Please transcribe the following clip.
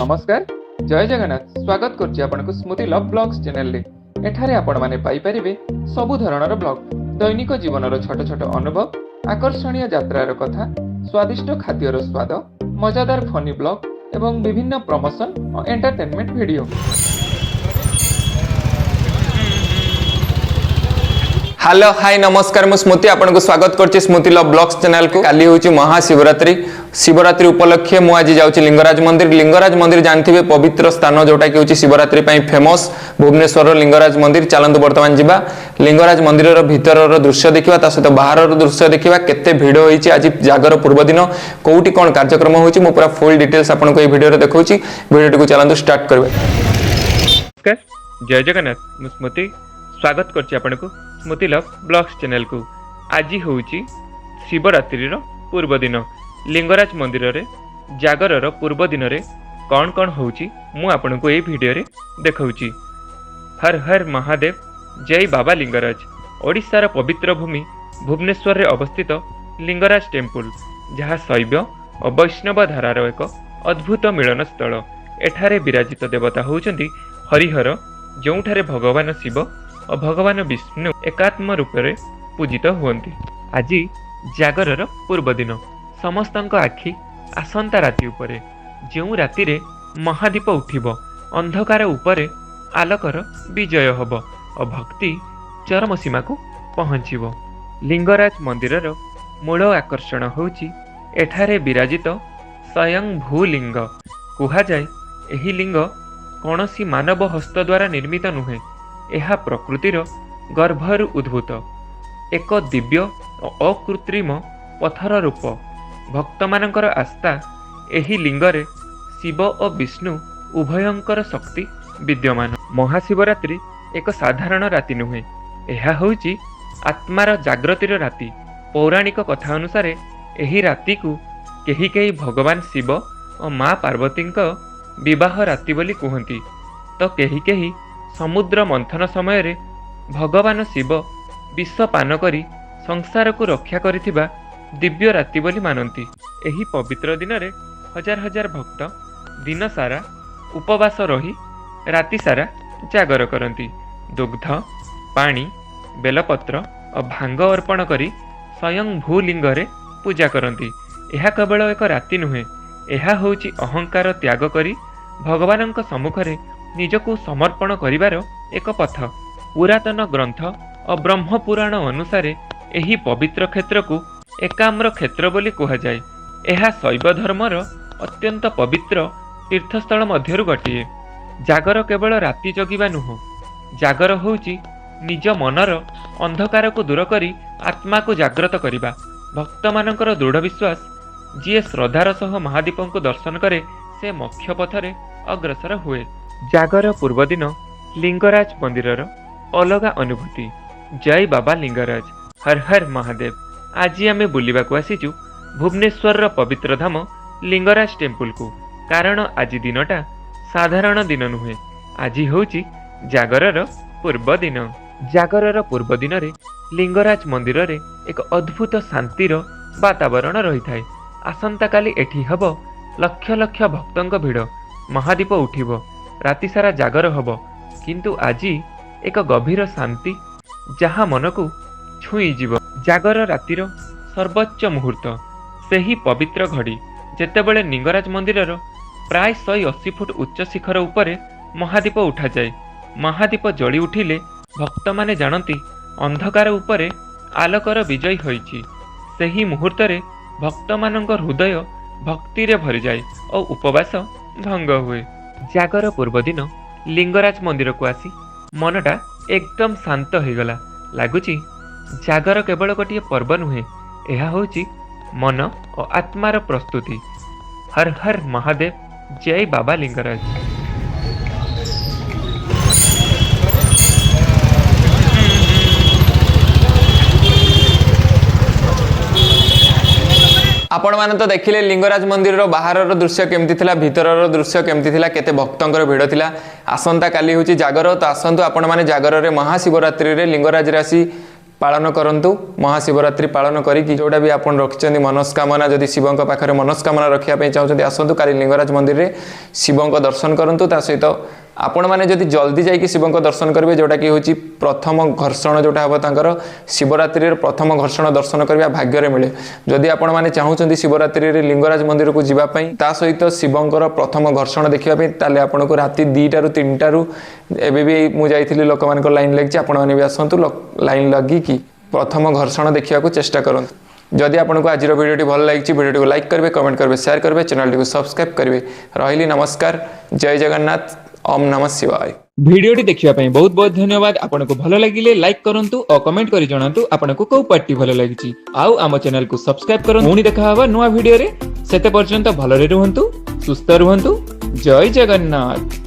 नमस्कार जय जगन्नाथ स्वागत करुच्ची आपनको स्मृति लव ब्लॉग्स चैनल रे। एठारे आपण माने पाई परिबे सबु धरणर ब्लॉग, दैनिक जीवनर छोट छोट अनुभव, आकर्षणीय यात्रार कथा, स्वादिष्ट खाद्यर स्वाद, मजादार फनी ब्लॉग एवं विभिन्न प्रमोशन और एंटरटेनमेंट वीडियो। हेलो हाय नमस्कार मु स्मृति आपन को स्वागत करछि स्मृति लव ब्लॉग्स चैनल को। काली होछि महाशिवरात्रि। शिवरात्रि उपलक्षे मु आज जाउछि लिंगराज मंदिर। लिंगराज मंदिर जानथिबे पवित्र स्थान जोटा कि होछि शिवरात्रि पई फेमस भुवनेश्वर लिंगराज मंदिर। चलंतु वर्तमान जिबा लिंगराज मंदिर रो भीतरर दृश्य देखिबा, ता सहित बाहरर दृश्य देखिबा। केते भिड होइछि आज जागर पूर्व दिन, कोउटी कोन कार्यक्रम होइछि मु पूरा फुल डिटेल्स आपन को ए वीडियो रे देखौछि। वीडियो को चलंतु स्टार्ट करबे। नमस्कार जय जगन्नाथ मु स्मृति स्वागत करछि आपन को स्मृति लव ब्लॉग्स चैनल को। आज होउछि शिवरात्रि रो पूर्व दिन। लिंगराज मंदिर रे जागर पूर्व दिन रे कौन कौन होउछि मु आपन को ए वीडियो रे देखौछि। हर हर महादेव, जय बाबा लिंगराज। ओडिशार पवित्र भूमि भुवनेश्वर रे अवस्थित लिंगराज टेम्पल, जहाँ शैव और वैष्णव धारार एक अद्भुत मिलन स्थल। एठारे विराजित देवता होउछन्ति हरिहर, जोठारे भगवान शिव और भगवान विष्णु एकात्म रूप में पूजित हुअन्ति। आज जागरर पूर्व दिन समस्तଙ୍କ आखि आसंता राति उपरे, जो राति रे महादीप उठिब, अंधकार उपरे आलोकर विजय हब और भक्ति चरम सीमा को पहुँचब। लिंगराज मंदिरर मूल आकर्षण होउछि एठारे विराजित स्वयं भूलिंग। कुहाଯାଏ एही लिंग कौनसी मानव हस्त द्वारा निर्मित नुहे, यह प्रकृतिर गर्भरु उद्भूत एक दिव्य और अकृत्रिम पथर रूप। भक्त मानकर आस्था एही लिंगरे शिव और विष्णु उभयंकर शक्ति विद्यमान। महाशिवरात्रि एक साधारण राति नुहे, यह होउछि आत्मार जागृतिर राति। पौराणिक कथा अनुसार एही राति को केही केही भगवान शिव और माँ पार्वती विवाह राति बोली कहती, तो केही केही समुद्र मंथन समय रे भगवान शिव विष पान करी संसार को रक्षा करिथिबा दिव्य राति बोली मानती। एही पवित्र दिन रे हजार हजार भक्त दिन सारा उपवास रही राति सारा जागर करती। दुग्ध, पानी, बेलपत्र और भांग अर्पण करी स्वयं भूलिंग रे पूजा करती। यह केवल एक राति नुहे, यह होउछि अहंकार त्याग करी भगवानଙ୍କ सम्मुखरे निजको समर्पण करिवार एक पथ। पुरातन ग्रंथ और ब्रह्म पुराण अनुसार एही पवित्र क्षेत्र को एकाम्र क्षेत्र बोली कहुए। यह शैव धर्मर अत्यंत पवित्र तीर्थस्थल मध्यरु गोटिए। जागर केवल राति जगिबा नुह, जागर होउछि निज मनर अंधकार को दूर करी आत्मा को जागृत करिबा। भक्त मानकर दृढ़ विश्वास, जी श्रद्धार सह महादीप को दर्शन करे से मोक्ष पथरे अग्रसर हुए। जागर पूर्व दिन लिंगराज मंदिरर अलगा अनुभूति। जय बाबा लिंगराज, हर हर महादेव। आज आमे बुलिबा को आसीचु भुवनेश्वर पवित्र धाम लिंगराज टेम्पल को। कारण आज दिनटा साधारण दिन नुहे, आज होउछि जागरर पूर्व दिन। जागरर पूर्व दिन रे लिंगराज मंदिर रे एक अद्भुत शांतिर वातावरण रही थाए। आसंता काली एठी हब लक्ष लक्ष भक्तंक भिड़। महादीप उठिब, राति सारा जागर हब, किंतु आज एक गभीर शांति जहाँ मन को छुई जीव। जागर रातिर सर्वोच्च मुहूर्त, सेही पवित्र घड़ी जेतेबेले लिंगराज मंदिरर प्राय 180 फुट उच्च शिखर उपरे महादीप उठा जाए। महादीप जली उठिले भक्त माने जानती अंधकार उपरे आलोकर विजय होइछि। सेही मुहूर्त रे भक्त मानकर हृदय भक्ति रे भरी जाए और उपवास भंग हुए। जागर पूर्व दिन लिंगराज मंदिर को आसी मनटा एकदम शांत हो गला। लगुची जागर केवल गोटे पर्व नुहे, यह होउछि मन और आत्मार प्रस्तुति। हर हर महादेव, जय बाबा लिंगराज। आपण माने तो देखिले लिंगराज मंदिर रो बाहर दृश्य केमती थिला, भीतर दृश्य केमती थिला, केते भक्तंकर भिड़ थिला। आसंता काली होची जागर, तो आसंतु आपण माने जागर रे महाशिवरात्रि रे लिंगराज राशि ପାଳନ କରନ୍ତୁ। ମହାଶିବରାତ୍ରି ପାଳନ କରିକି ଯୋଉଟା ବି ଆପଣ ରଖିଛନ୍ତି ମନସ୍କାମନା, ଯଦି ଶିବଙ୍କ ପାଖରେ ମନସ୍କାମନା ରଖିବା ପାଇଁ ଚାହୁଁଛନ୍ତି ଆସନ୍ତୁ କାଲି ଲିଙ୍ଗରାଜ ମନ୍ଦିରରେ ଶିବଙ୍କ ଦର୍ଶନ କରନ୍ତୁ। ତା ସହିତ ଆପଣମାନେ ଯଦି ଜଲ୍ଦି ଯାଇକି ଶିବଙ୍କ ଦର୍ଶନ କରିବେ, ଯୋଉଟାକି ହେଉଛି ପ୍ରଥମ ଘର୍ଷଣ ଯୋଉଟା ହେବ ତାଙ୍କର ଶିବରାତ୍ରିର ପ୍ରଥମ ଘର୍ଷଣ ଦର୍ଶନ କରିବା ଭାଗ୍ୟରେ ମିଳେ। ଯଦି ଆପଣମାନେ ଚାହୁଁଛନ୍ତି ଶିବରାତ୍ରିରେ ଲିଙ୍ଗରାଜ ମନ୍ଦିରକୁ ଯିବା ପାଇଁ, ତା ସହିତ ଶିବଙ୍କର ପ୍ରଥମ ଘର୍ଷଣ ଦେଖିବା ପାଇଁ, ତାହେଲେ ଆପଣଙ୍କୁ ରାତି 2ଟାରୁ 3ଟାରୁ, ଏବେ ବି ମୁଁ ଯାଇଥିଲି ଲୋକମାନଙ୍କ ଲାଇନ୍ ଲାଗିଛି, ଆପଣମାନେ ବି ଆସନ୍ତୁ ଲାଇନ୍ ଲଗିକି ପ୍ରଥମ ଘର୍ଷଣ ଦେଖିବାକୁ ଚେଷ୍ଟା କରନ୍ତୁ। ଯଦି ଆପଣଙ୍କୁ ଆଜିର ଭିଡ଼ିଓଟି ଭଲ ଲାଗିଛି, ଭିଡ଼ିଓଟିକୁ ଲାଇକ୍ କରିବେ, କମେଣ୍ଟ କରିବେ, ସେୟାର କରିବେ, ଚ୍ୟାନେଲଟିକୁ ସବସ୍କ୍ରାଇବ୍ କରିବେ। ରହିଲି, ନମସ୍କାର, ଜୟ ଜଗନ୍ନାଥ, ଓମ୍ ନମଃ ଶିବାୟ। ଭିଡ଼ିଓଟି ଦେଖିବା ପାଇଁ ବହୁତ ବହୁତ ଧନ୍ୟବାଦ। ଆପଣଙ୍କୁ ଭଲ ଲାଗିଲେ ଲାଇକ୍ କରନ୍ତୁ ଓ କମେଣ୍ଟ କରି ଜଣାନ୍ତୁ ଆପଣଙ୍କୁ କୋଉ ପାର୍ଟି ଭଲ ଲାଗିଛି। ଆଉ ଆମ ଚ୍ୟାନେଲକୁ ସବସ୍କ୍ରାଇବ୍ କରନ୍ତୁ। ପୁଣି ଦେଖା ହବା ନୂଆ ଭିଡ଼ିଓରେ। ସେତେ ପର୍ଯ୍ୟନ୍ତ ଭଲରେ ରୁହନ୍ତୁ, ସୁସ୍ଥ ରୁହନ୍ତୁ। ଜୟ ଜଗନ୍ନାଥ।